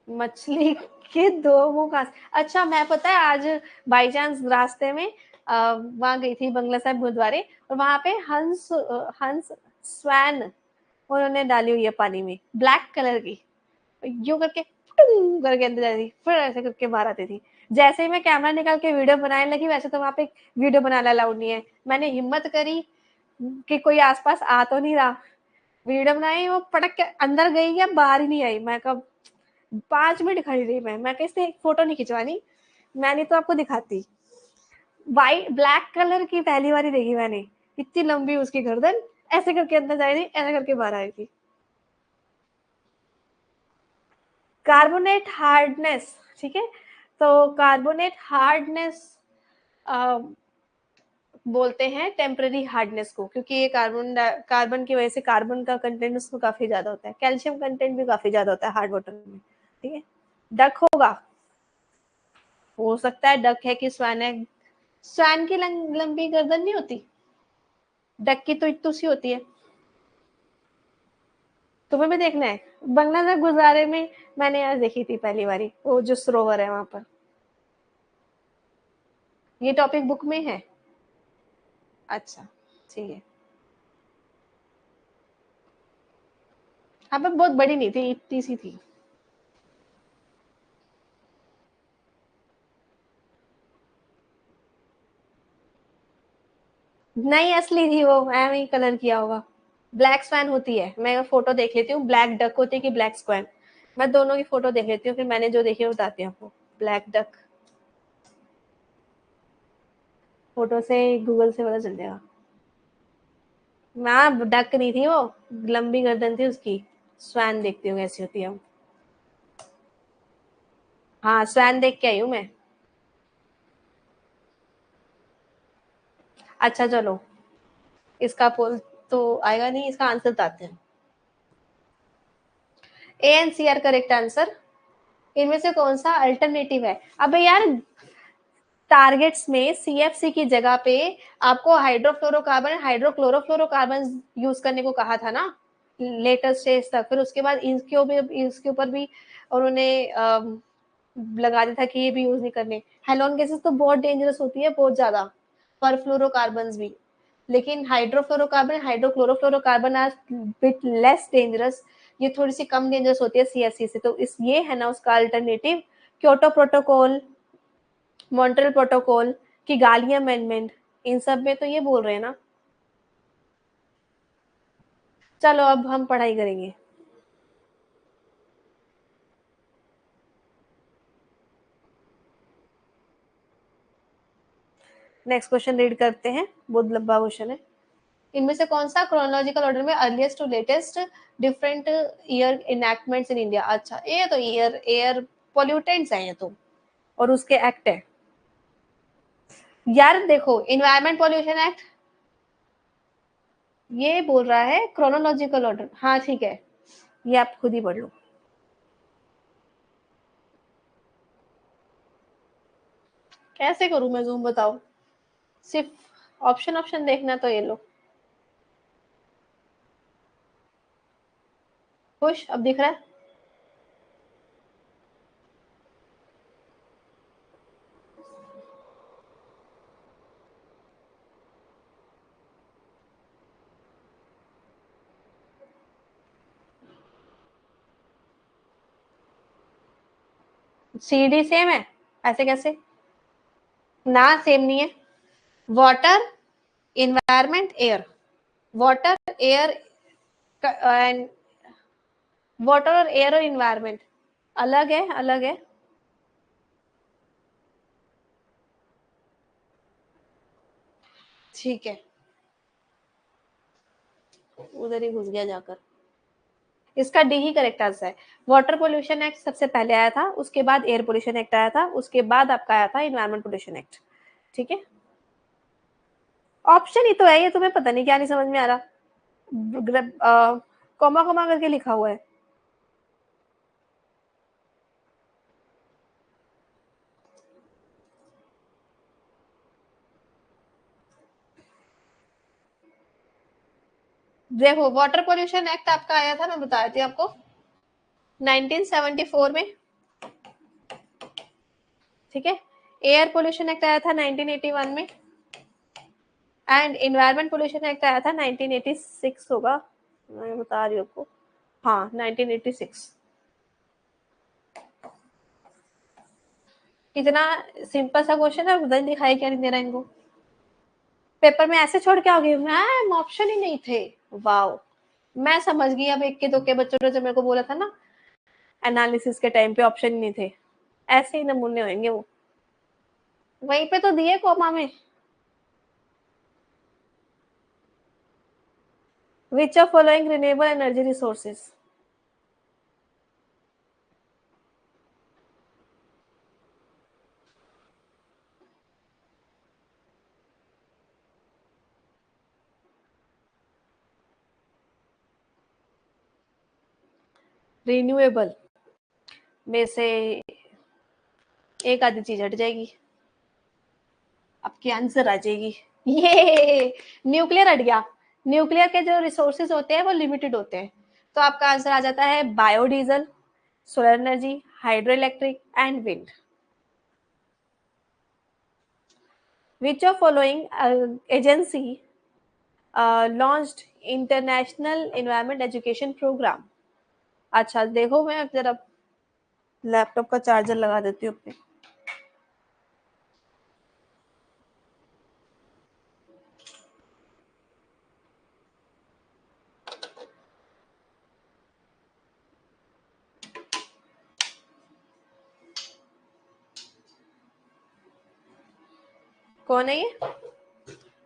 मछली के दो मुंह का। अच्छा, मैं पता है आज बाई चांस रास्ते में वहां गई थी बंगला साहिब गुरुद्वारे, और वहां पे हंस स्वैन उन्होंने डाली हुई है पानी में, ब्लैक कलर की, यूं करके टुंग करके अंदर जाती थी, फिर ऐसे करके बाहर आती थी। जैसे ही मैं कैमरा निकाल के वीडियो बनाने लगी, वैसे तो वहां पे वीडियो बनाना अलाउड नहीं है, मैंने हिम्मत करी कि कोई आसपास आ तो नहीं रहा, वीडियो बनाई, वो पटक के अंदर गई या बाहर ही नहीं आई। मैं कब 5 मिनट खड़ी रही, मैं कैसे एक फोटो नहीं खिंचवानी, मैंने तो आपको दिखाती। वाइट ब्लैक कलर की पहली बार ही देखी मैंने, इतनी लंबी उसकी गर्दन, ऐसे करके अंदर जा रही थी, ऐसे करके बाहर आई थी। कार्बोनेट हार्डनेस, ठीक है, तो कार्बोनेट हार्डनेस बोलते हैं टेम्पररी हार्डनेस को, क्योंकि ये कार्बन की वजह से कार्बन का कंटेंट उसमें काफी ज्यादा होता है, कैल्शियम कंटेंट भी काफी ज्यादा होता है हार्ड वाटर में। ठीक है, डक होगा, हो सकता है डक है कि स्वैन है। स्वैन की लंबी गर्दन नहीं होती, डक की तो इतू सी होती है। तुम्हें भी देखना है? बांग्लादेश गुजारे में मैंने आज देखी थी पहली बारी, वो जो सरोवर है वहां पर। ये टॉपिक बुक में है? अच्छा, ठीक है। हाँ, पर बहुत बड़ी नहीं थी, इतनी सी थी। नहीं, असली थी वो, एम ही कलर किया होगा। ब्लैक स्वैन होती है, मैं फोटो देख लेती हूँ, ब्लैक डक होती है कि ब्लैक स्वैन। मैं दोनों की फोटो देख लेती हूँ, फिर मैंने जो देखी है बताती हूँ आपको। ब्लैक डक, फोटो से गूगल से पता चल जाएगा। ना, डक नहीं थी वो, लंबी गर्दन थी उसकी। स्वैन देखती हूँ कैसी होती है। हाँ, स्वैन देख के आई हूँ मैं। अच्छा चलो, इसका पोल तो आएगा नहीं, इसका आंसर बताते हैं। A and C are correct answer. इनमें से कौन सा अल्टरनेटिव है? अबे यार, टारगेट्स में सीएफसी की जगह पे आपको हाइड्रोफ्लोरोकार्बन हाइड्रोक्लोरोफ्लोरोकार्बन यूज करने को कहा था ना, लेटर स्टेज तक। फिर उसके बाद इसके ऊपर भी उन्होंने लगा दिया था कि ये भी यूज नहीं करने। हेलोन गैसेस तो बहुत डेंजरस होती है, बहुत ज्यादा, परफ्लोरोकार्बन भी। लेकिन hydrofluorocarbon, hydrochlorofluorocarbon are bit less dangerous, ये थोड़ी सी कम डेंजरस होती है सीएफसी से। तो इस ये है ना उसका alternative, Kyoto protocol, Montreal protocol, की गाली अमेंडमेंट, इन सब में तो ये बोल रहे हैं ना। चलो अब हम पढ़ाई करेंगे। नेक्स्ट क्वेश्चन रीड करते हैं, बहुत लंबा क्वेश्चन है। इनमें से कौन सा क्रोनोलॉजिकल ऑर्डर में earliest to latest different year enactments in India? अच्छा, ये तो ईयर एयर पोल्यूटेंट्स है ये तो, और उसके एक्ट है। यार देखो, इन्वायरमेंट पोल्यूशन एक्ट ये बोल रहा है क्रोनोलॉजिकल ऑर्डर, हाँ ठीक है, ये आप खुद ही पढ़ लो। कैसे करूं मैं जूम, बताओ? सिर्फ ऑप्शन ऑप्शन देखना तो ये लो। खुश अब दिख रहा है? सी डी सेम है? ऐसे कैसे? ना सेम नहीं है। Water, environment, air, water air and water और एयर और इन्वायरमेंट अलग है, अलग है। ठीक है, उधर ही घुस गया जाकर। इसका डी ही करेक्ट आंसर है। वाटर पोल्यूशन एक्ट सबसे पहले आया था, उसके बाद एयर पोल्यूशन एक्ट आया था, उसके बाद आपका आया था इन्वायरमेंट पोल्यूशन एक्ट। ठीक है, ऑप्शन ही तो है ये, तुम्हें पता नहीं क्या नहीं समझ में आ रहा? कॉमा कॉमा करके लिखा हुआ है। देखो, वाटर पोल्यूशन एक्ट आपका आया था, मैं बता देती हूँ आपको, 1974 में। ठीक है, एयर पोल्यूशन एक्ट आया था 1981 में, एंड इन्वायरमेंट पोल्यूशन एक्ट आया था 1986 होगा, मैं बता रही हूँ आपको। हाँ, 1986। इतना सिंपल सा क्वेश्चन है, उधर दिखाई क्या नहीं दे रहा इनको? पेपर में ऐसे छोड़ के आ गई मैम, ऑप्शन ही नहीं थे। वाओ, मैं समझ गई अब, एक के दो के बच्चों ने जो मेरे को बोला था ना एनालिसिस के टाइम पे ऑप्शन ही नहीं थे, ऐसे ही नमूने होंगे वो। वहीं पे तो दिए कॉमा में। विच of following renewable energy resources? Renewable में से एक आधी चीज हट जाएगी, आपकी आंसर आ जाएगी। ये न्यूक्लियर हट गया। न्यूक्लियर के जो रिसोर्सेज होते हैं वो लिमिटेड होते हैं, तो आपका आंसर आ जाता है biodiesel, solar energy, hydro electric and wind. Which of following agency launched international environment education programme? अच्छा देखो, मैं जरा लैपटॉप का चार्जर लगा देती हूँ अपने। कौन है ये?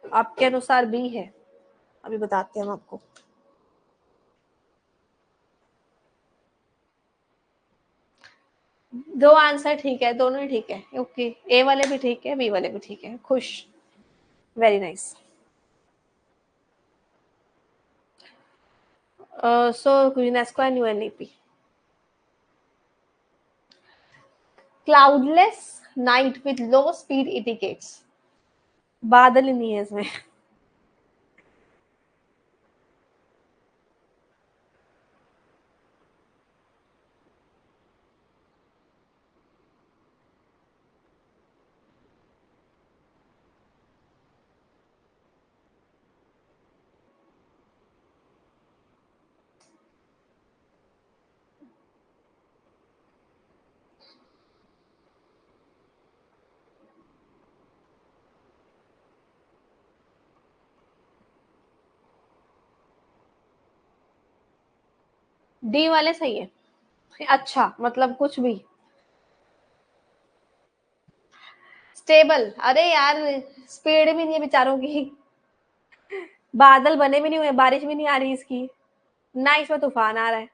आपके अनुसार बी है? अभी बताते हैं हम आपको। दो आंसर ठीक है, दोनों ही ठीक है, ओके। ए वाले भी ठीक है, बी वाले भी ठीक है, खुश, very nice. So UNESCO and UNEP. Cloudless night with low speed indicates, बादल ही नहीं है इसमें। डी वाले सही है। अच्छा, मतलब कुछ भी। स्टेबल, अरे यार स्पीड भी नहीं है बेचारों की, बादल बने भी नहीं हुए, बारिश भी नहीं आ रही इसकी, ना इसमें तूफान आ रहा है,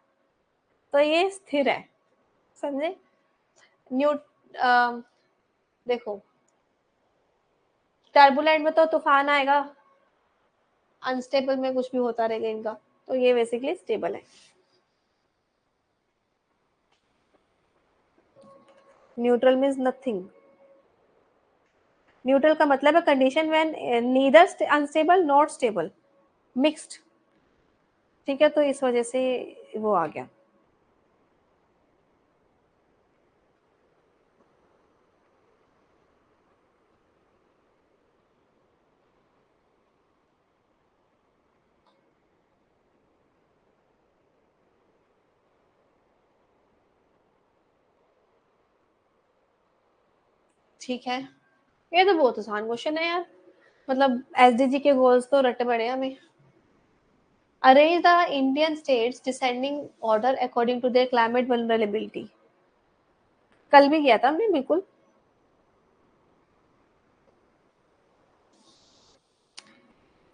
तो ये स्थिर है, समझे। न्यू देखो, टर्बुलेंट में तो तूफान आएगा, अनस्टेबल में कुछ भी होता रहेगा इनका, तो ये बेसिकली स्टेबल है। Neutral means nothing. न्यूट्रल का मतलब है condition when neither unstable not stable, mixed. ठीक है, तो इस वजह से वो आ गया। ठीक है, ये तो बहुत आसान क्वेश्चन है यार, मतलब एसडीजी के गोल्स तो रटे पड़े हैं हमें। Arrange the Indian states descending order according to their climate vulnerability, कल भी किया था हमने बिल्कुल।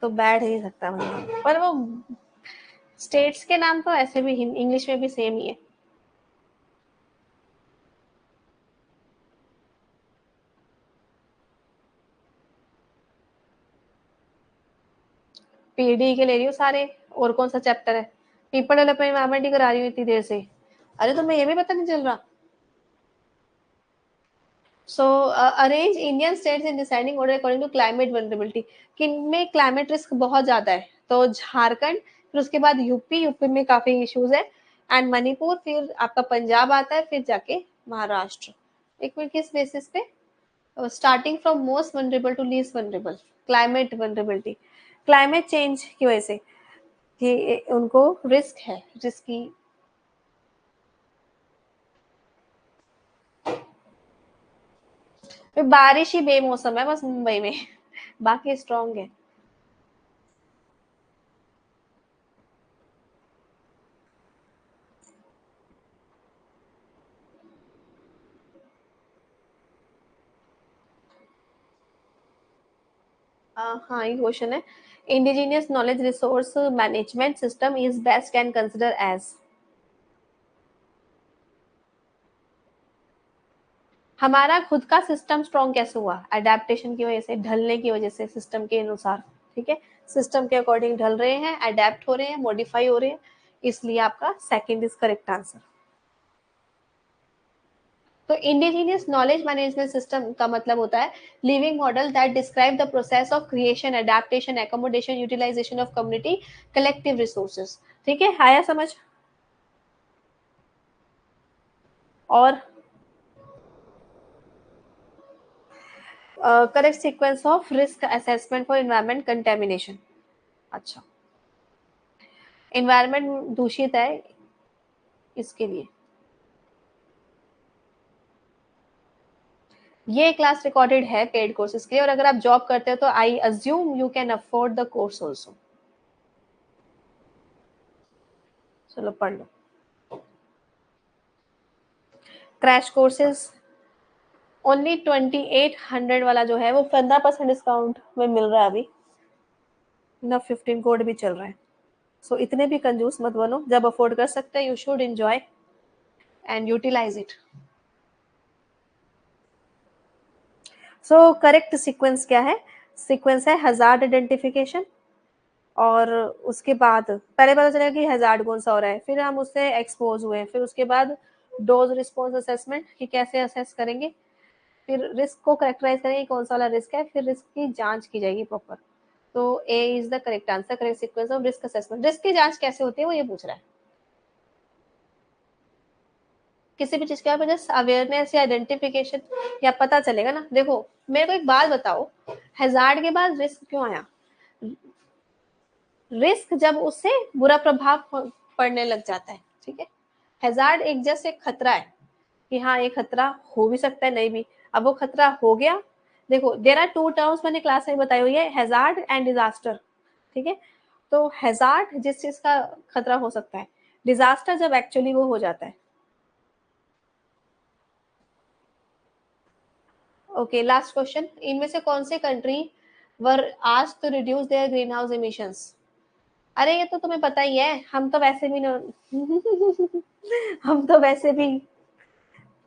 तो बैठ ही सकता मतलब, पर वो स्टेट्स के नाम तो ऐसे भी इंग्लिश में भी सेम ही है। पीडी के ले रही हूँ सारे, और कौन सा चैप्टर है, पीपल डेवलपमेंट एनवायरमेंट ही करा रही हूँ इतनी देर से। अरे तुम्हें ये भी पता नहीं चल रहा। So arrange Indian states in descending order according to climate vulnerability, किन में क्लाइमेट रिस्क बहुत ज्यादा है, तो झारखंड, फिर उसके बाद यूपी, यूपी में काफी इश्यूज है, एंड मणिपुर, फिर आपका पंजाब आता है, फिर जाके महाराष्ट्र। एक मिनट, किस बेसिस पे, starting from most vulnerable to least vulnerable, climate vulnerability, climate change की वजह से कि उनको रिस्क है, रिस्की। बारिश ही बेमौसम है बस मुंबई में, बाकी स्ट्रांग है। हाँ, ये क्वेश्चन है, indigenous knowledge resource management system is best can consider as, हमारा खुद का सिस्टम स्ट्रॉन्ग कैसे हुआ, अडेप्टेशन की वजह से, ढलने की वजह से सिस्टम के अनुसार। ठीक है, सिस्टम के अकॉर्डिंग ढल रहे हैं, अडेप्ट हो रहे हैं, मॉडिफाई हो रहे हैं, इसलिए आपका सेकंड इज करेक्ट आंसर। तो इंडिजिनियस नॉलेज मैनेजमेंट सिस्टम का मतलब होता है living model that describe the process of creation, adaptation, accommodation, utilisation of community collective resources. ठीक है, आया समझ। और correct sequence of risk assessment for environment contamination. अच्छा, एनवायरमेंट दूषित है, इसके लिए ये क्लास रिकॉर्डेड है पेड कोर्सेज के लिए, और अगर आप जॉब करते हो तो I assume you can afford the course also. चलो पढ़ लो। क्रैश कोर्सेज ओनली 2800 वाला जो है वो 15% डिस्काउंट में मिल रहा है अभी, ना 15 कोड भी चल रहा है। सो इतने भी कंजूस मत बनो, जब अफोर्ड कर सकते हैं you should enjoy and utilise it. So correct sequence क्या है, सीक्वेंस है हजार्ड आइडेंटिफिकेशन, और उसके बाद पहले पता चलेगा कि हजार्ड कौन सा हो रहा है, फिर हम उससे एक्सपोज हुए, फिर उसके बाद डोज रिस्पॉन्स असेसमेंट कि कैसे असेस करेंगे, फिर रिस्क को करेक्टराइज करेंगे कौन सा वाला रिस्क है, फिर रिस्क की जांच की जाएगी प्रॉपर। तो A is the correct answer, correct sequence of risk assessment. Risk की जांच कैसे होती है वो ये पूछ रहा है, किसी भी चीज के बारे में जस्ट अवेयरनेस या आइडेंटिफिकेशन, या पता चलेगा ना। देखो मेरे को एक बात बताओ, हैजार्ड के बाद रिस्क क्यों आया, रिस्क जब उससे बुरा प्रभाव पड़ने लग जाता है। ठीक है, हैजार्ड एक जैसे खतरा है कि हाँ ये खतरा हो भी सकता है, नहीं भी, अब वो खतरा हो गया। देखो देर आर टू टर्म्स मैंने क्लास में बताई हुई है, हैजार्ड एंड डिजास्टर। ठीक है, तो हैजार्ड जिस चीज का खतरा हो सकता है, डिजास्टर जब एक्चुअली वो हो जाता है। ओके, लास्ट क्वेश्चन, इनमें से कौन से country were asked to reduce their greenhouse emissions? अरे ये तो तुम्हें पता ही है, हम तो वैसे भी हम तो वैसे भी,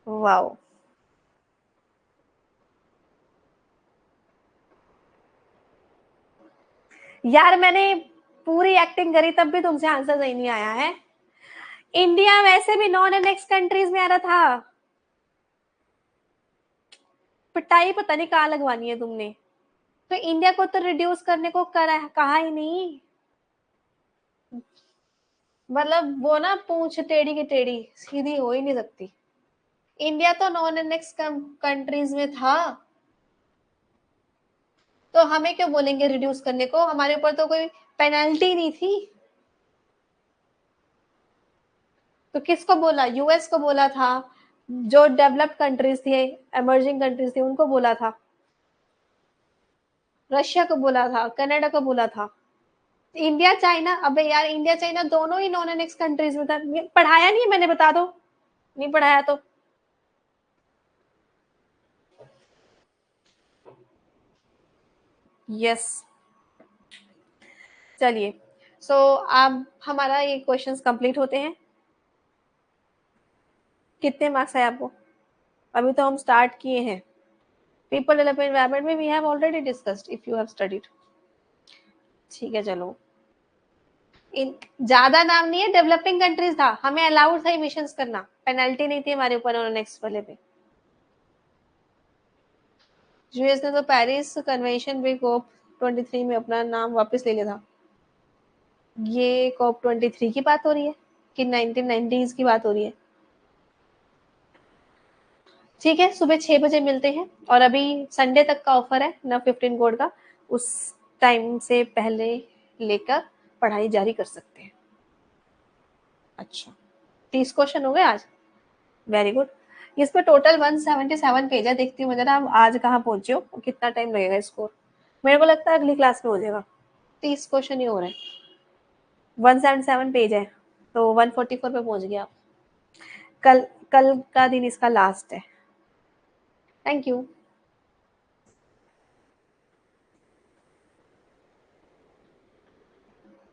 वाओ, यार मैंने पूरी एक्टिंग करी तब भी तुमसे आंसर सही नहीं आया है। इंडिया वैसे भी नॉन एनेक्स कंट्रीज में आ रहा था। पिटाई पता नहीं कहाँ लगवानी है तुमने। तो इंडिया को तो रिड्यूस करने को कहा ही नहीं। मतलब वो ना पूछ टेढ़ी की टेढ़ी सीधी हो ही नहीं सकती। इंडिया तो नॉन एनेक्स कंट्रीज में था, तो हमें क्यों बोलेंगे रिड्यूस करने को? हमारे ऊपर तो कोई पेनल्टी नहीं थी। तो किसको बोला? यूएस को बोला था, जो डेवलप्ड कंट्रीज थी, इमर्जिंग कंट्रीज थी, उनको बोला था, रशिया को बोला था, कनाडा को बोला था। इंडिया चाइना, अबे यार इंडिया चाइना दोनों ही नॉन एनेक्स कंट्रीज में था। पढ़ाया नहीं है मैंने, बता दो, नहीं पढ़ाया तो। यस, चलिए, सो अब हमारा ये क्वेश्चंस कंप्लीट होते हैं। कितने मार्क्स है आपको? अभी तो हम स्टार्ट किए हैं। पीपल डेवलपमेंट एनवायरनमेंट में we have already discussed if you have studied. ठीक है, चलो, इन ज्यादा नाम नहीं है, डेवलपिंग कंट्रीज था, हमें अलाउड था मिशंस करना, पेनल्टी नहीं थी हमारे ऊपर नेक्स्ट वाले पे। यूएस ने तो पेरिस कन्वेंशन पे कोप 23 में अपना नाम वापस ले लिया था। ये कोप 23 की बात हो रही है कि 1990s की बात हो रही है? ठीक है, सुबह 6 बजे मिलते हैं, और अभी संडे तक का ऑफर है ना 15 कोड का, उस टाइम से पहले लेकर पढ़ाई जारी कर सकते हैं। अच्छा, 30 क्वेश्चन हो गए आज, वेरी गुड। इस पर टोटल 177 पेज है, देखती हूँ जरा आप आज कहाँ पहुंचे हो, कितना टाइम लगेगा स्कोर। मेरे को लगता है अगली क्लास में हो जाएगा, 30 क्वेश्चन ही हो रहे हैं, 177 पेज है, तो 144 पे पहुंच गया आप। कल कल का दिन इसका लास्ट है। Thank you.